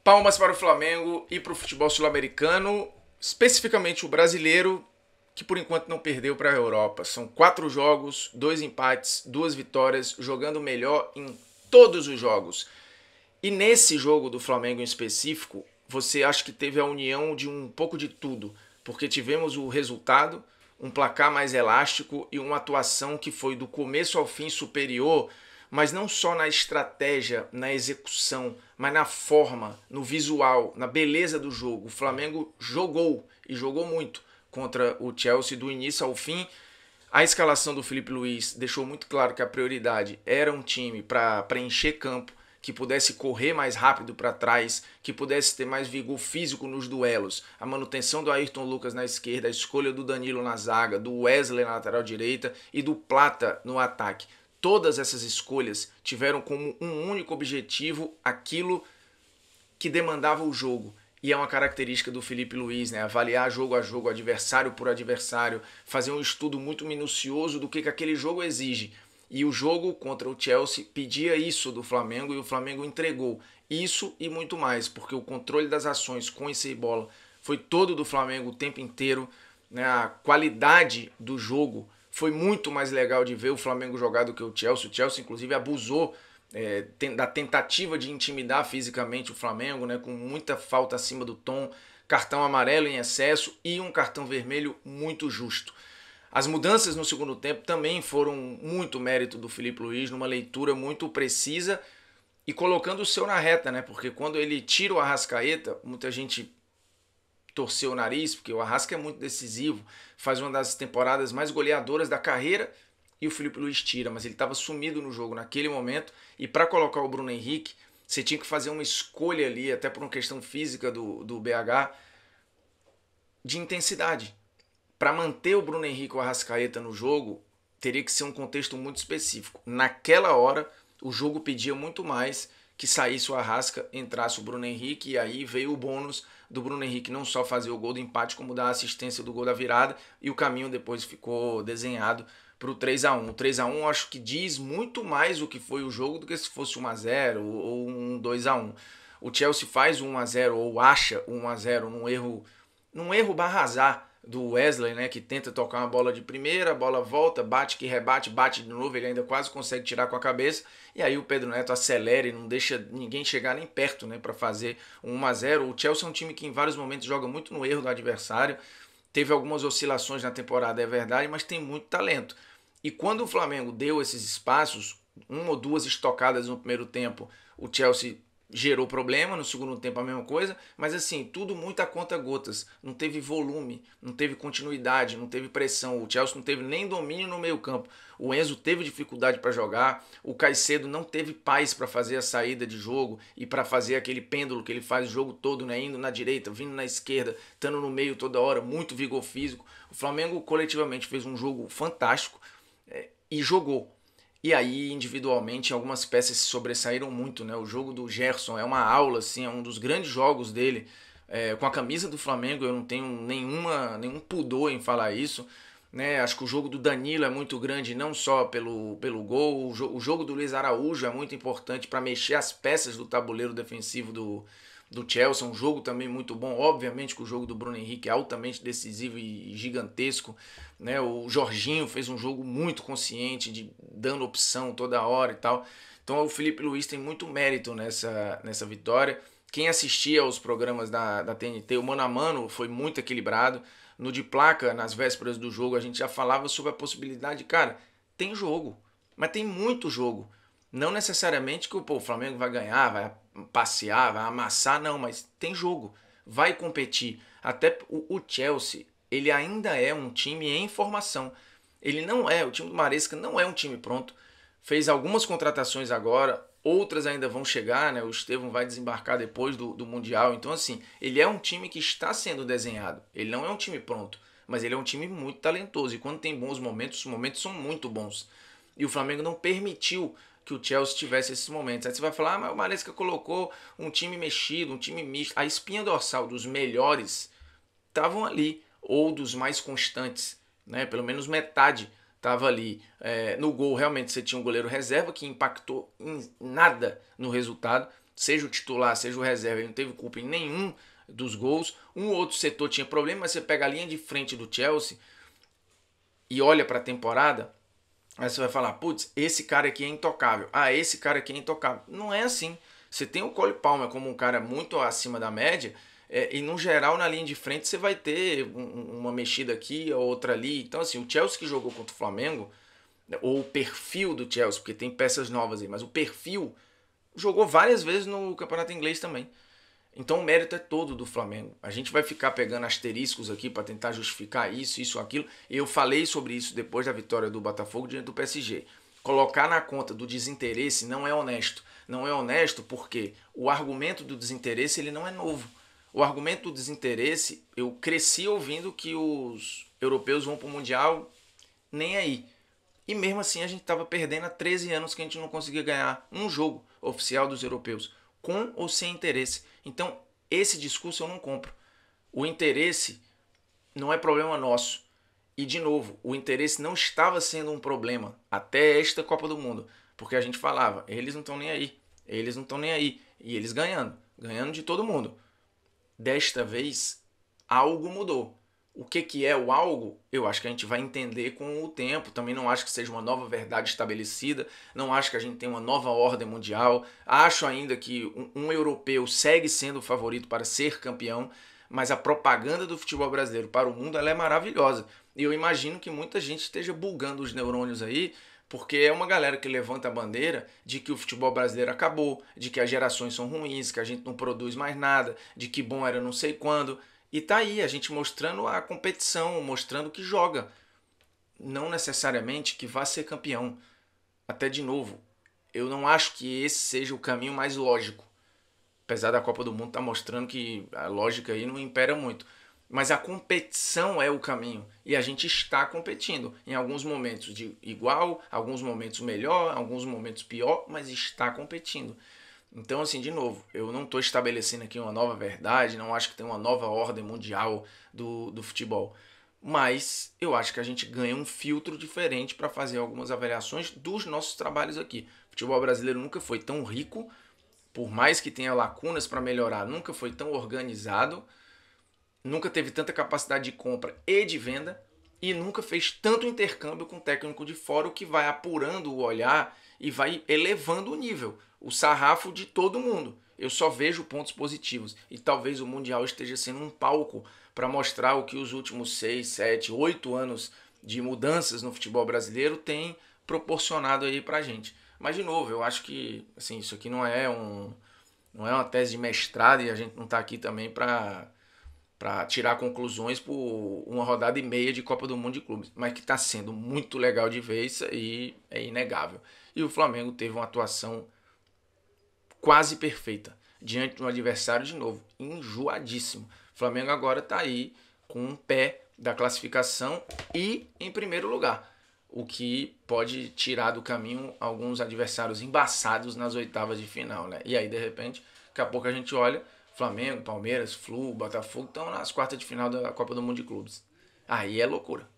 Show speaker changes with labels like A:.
A: Palmas para o Flamengo e para o futebol sul-americano, especificamente o brasileiro, que por enquanto não perdeu para a Europa. São 4 jogos, 2 empates, 2 vitórias, jogando melhor em todos os jogos. E nesse jogo do Flamengo em específico, você acha que teve a união de um pouco de tudo, porque tivemos o resultado, um placar mais elástico e uma atuação que foi do começo ao fim superior, mas não só na estratégia, na execução, mas na forma, no visual, na beleza do jogo. O Flamengo jogou e jogou muito contra o Chelsea do início ao fim. A escalação do Felipe Luiz deixou muito claro que a prioridade era um time para preencher campo, que pudesse correr mais rápido para trás, que pudesse ter mais vigor físico nos duelos, a manutenção do Ayrton Lucas na esquerda, a escolha do Danilo na zaga, do Wesley na lateral direita e do Plata no ataque. Todas essas escolhas tiveram como um único objetivo aquilo que demandava o jogo. E é uma característica do Felipe Luiz, né? Avaliar jogo a jogo, adversário por adversário, fazer um estudo muito minucioso do que aquele jogo exige. E o jogo contra o Chelsea pedia isso do Flamengo e o Flamengo entregou isso e muito mais, porque o controle das ações com e sem bola foi todo do Flamengo o tempo inteiro, né? A qualidade do jogo foi muito mais legal de ver o Flamengo jogar do que o Chelsea. O Chelsea, inclusive, abusou da tentativa de intimidar fisicamente o Flamengo, né, com muita falta acima do tom, cartão amarelo em excesso e um cartão vermelho muito justo. As mudanças no segundo tempo também foram muito mérito do Felipe Luiz, numa leitura muito precisa e colocando o seu na reta, né? Porque quando ele tira o Arrascaeta, muita gente torceu o nariz, porque o Arrasca é muito decisivo, faz uma das temporadas mais goleadoras da carreira e o Felipe Luiz tira, mas ele estava sumido no jogo naquele momento e para colocar o Bruno Henrique, você tinha que fazer uma escolha ali, até por uma questão física do BH, de intensidade. Para manter o Bruno Henrique e o Arrascaeta no jogo, teria que ser um contexto muito específico. Naquela hora, o jogo pedia muito mais que saísse o Arrasca, entrasse o Bruno Henrique, e aí veio o bônus do Bruno Henrique não só fazer o gol do empate, como dar a assistência do gol da virada, e o caminho depois ficou desenhado para o 3x1. O 3x1 acho que diz muito mais o que foi o jogo do que se fosse 1x0 ou um 2x1. O Chelsea faz 1x0 ou acha 1x0 num erro barra azar do Wesley, né, que tenta tocar uma bola de primeira, a bola volta, bate que rebate, bate de novo, ele ainda quase consegue tirar com a cabeça, e aí o Pedro Neto acelera e não deixa ninguém chegar nem perto, né, para fazer um 1x0. O Chelsea é um time que em vários momentos joga muito no erro do adversário, teve algumas oscilações na temporada, é verdade, mas tem muito talento. E quando o Flamengo deu esses espaços, uma ou duas estocadas no primeiro tempo, o Chelsea gerou problema, no segundo tempo a mesma coisa, mas assim, tudo muito a conta gotas, não teve volume, não teve continuidade, não teve pressão, o Chelsea não teve nem domínio no meio campo, o Enzo teve dificuldade para jogar, o Caicedo não teve paz para fazer a saída de jogo e para fazer aquele pêndulo que ele faz o jogo todo, né, indo na direita, vindo na esquerda, estando no meio toda hora, muito vigor físico. O Flamengo coletivamente fez um jogo fantástico e jogou. E aí, individualmente, algumas peças se sobressaíram muito, né? O jogo do Gerson é uma aula, assim, é um dos grandes jogos dele. Com a camisa do Flamengo, eu não tenho nenhum pudor em falar isso. Né? Acho que o jogo do Danilo é muito grande, não só pelo gol. O jogo do Luiz Araújo é muito importante para mexer as peças do tabuleiro defensivo do Chelsea. Um jogo também muito bom. Obviamente que o jogo do Bruno Henrique é altamente decisivo e gigantesco. Né? O Jorginho fez um jogo muito consciente, dando opção toda hora e tal. Então o Felipe Luiz tem muito mérito nessa vitória. Quem assistia aos programas da TNT, o mano a mano foi muito equilibrado. No de placa, nas vésperas do jogo, a gente já falava sobre a possibilidade, cara, tem jogo, mas tem muito jogo. Não necessariamente que o Flamengo vai ganhar, vai passear, vai amassar, não, mas tem jogo, vai competir. Até o Chelsea, ele ainda é um time em formação. Ele não é, o time do Maresca não é um time pronto. Fez algumas contratações agora, outras ainda vão chegar, né? O Estevão vai desembarcar depois do Mundial. Então, assim, ele é um time que está sendo desenhado. Ele não é um time pronto, mas ele é um time muito talentoso. E quando tem bons momentos, os momentos são muito bons. E o Flamengo não permitiu que o Chelsea tivesse esses momentos. Aí você vai falar, mas o Maresca colocou um time mexido, um time misto. A espinha dorsal dos melhores estavam ali, ou dos mais constantes, né? Pelo menos metade estava ali. No gol, realmente, você tinha um goleiro reserva que impactou em nada no resultado. seja o titular, seja o reserva, ele não teve culpa em nenhum dos gols. Um ou outro setor tinha problema, mas você pega a linha de frente do Chelsea e olha para a temporada, aí você vai falar, putz, esse cara aqui é intocável. Ah, esse cara aqui é intocável. Não é assim. Você tem o Cole Palmer como um cara muito acima da média, e no geral na linha de frente você vai ter uma mexida aqui, outra ali. Então assim, o Chelsea que jogou contra o Flamengo, ou o perfil do Chelsea, porque tem peças novas aí, mas o perfil jogou várias vezes no campeonato inglês também. Então o mérito é todo do Flamengo. A gente vai ficar pegando asteriscos aqui para tentar justificar isso, aquilo. Eu falei sobre isso depois da vitória do Botafogo diante do PSG. Colocar na conta do desinteresse não é honesto. Não é honesto porque o argumento do desinteresse ele não é novo. O argumento do desinteresse, eu cresci ouvindo que os europeus vão para o Mundial nem aí. E mesmo assim a gente estava perdendo há 13 anos que a gente não conseguia ganhar um jogo oficial dos europeus, com ou sem interesse. Então, esse discurso eu não compro. O interesse não é problema nosso. E, de novo, o interesse não estava sendo um problema até esta Copa do Mundo. Porque a gente falava, eles não estão nem aí. Eles não estão nem aí. E eles ganhando. Ganhando de todo mundo. Desta vez, algo mudou. O que é o algo? Eu acho que a gente vai entender com o tempo. Também não acho que seja uma nova verdade estabelecida. Não acho que a gente tenha uma nova ordem mundial. Acho ainda que um europeu segue sendo o favorito para ser campeão. Mas a propaganda do futebol brasileiro para o mundo ela é maravilhosa. E eu imagino que muita gente esteja bugando os neurônios aí, porque é uma galera que levanta a bandeira de que o futebol brasileiro acabou, de que as gerações são ruins, que a gente não produz mais nada, de que bom era não sei quando. E tá aí, a gente mostrando a competição, mostrando que joga. Não necessariamente que vá ser campeão. Até de novo, eu não acho que esse seja o caminho mais lógico. Apesar da Copa do Mundo estar mostrando que a lógica aí não impera muito. Mas a competição é o caminho. E a gente está competindo. Em alguns momentos de igual, alguns momentos melhor, alguns momentos pior, mas está competindo. Então, assim, de novo, eu não estou estabelecendo aqui uma nova verdade, não acho que tem uma nova ordem mundial do futebol. Mas eu acho que a gente ganha um filtro diferente para fazer algumas avaliações dos nossos trabalhos aqui. O futebol brasileiro nunca foi tão rico, por mais que tenha lacunas para melhorar, nunca foi tão organizado, nunca teve tanta capacidade de compra e de venda e nunca fez tanto intercâmbio com o técnico de fora, o que vai apurando o olhar e vai elevando o nível, o sarrafo de todo mundo. Eu só vejo pontos positivos e talvez o Mundial esteja sendo um palco para mostrar o que os últimos 6, 7, 8 anos de mudanças no futebol brasileiro têm proporcionado aí pra gente. Mas de novo, eu acho que assim, isso aqui não é uma tese de mestrado e a gente não está aqui também para tirar conclusões por uma rodada e meia de Copa do Mundo de Clubes, mas que está sendo muito legal de ver, isso aí é inegável. E o Flamengo teve uma atuação quase perfeita diante de um adversário, de novo, enjoadíssimo. O Flamengo agora está aí com um pé da classificação e em primeiro lugar, o que pode tirar do caminho alguns adversários embaçados nas oitavas de final, né? E aí, de repente, daqui a pouco a gente olha, Flamengo, Palmeiras, Flu, Botafogo estão nas quartas de final da Copa do Mundo de Clubes. Aí é loucura.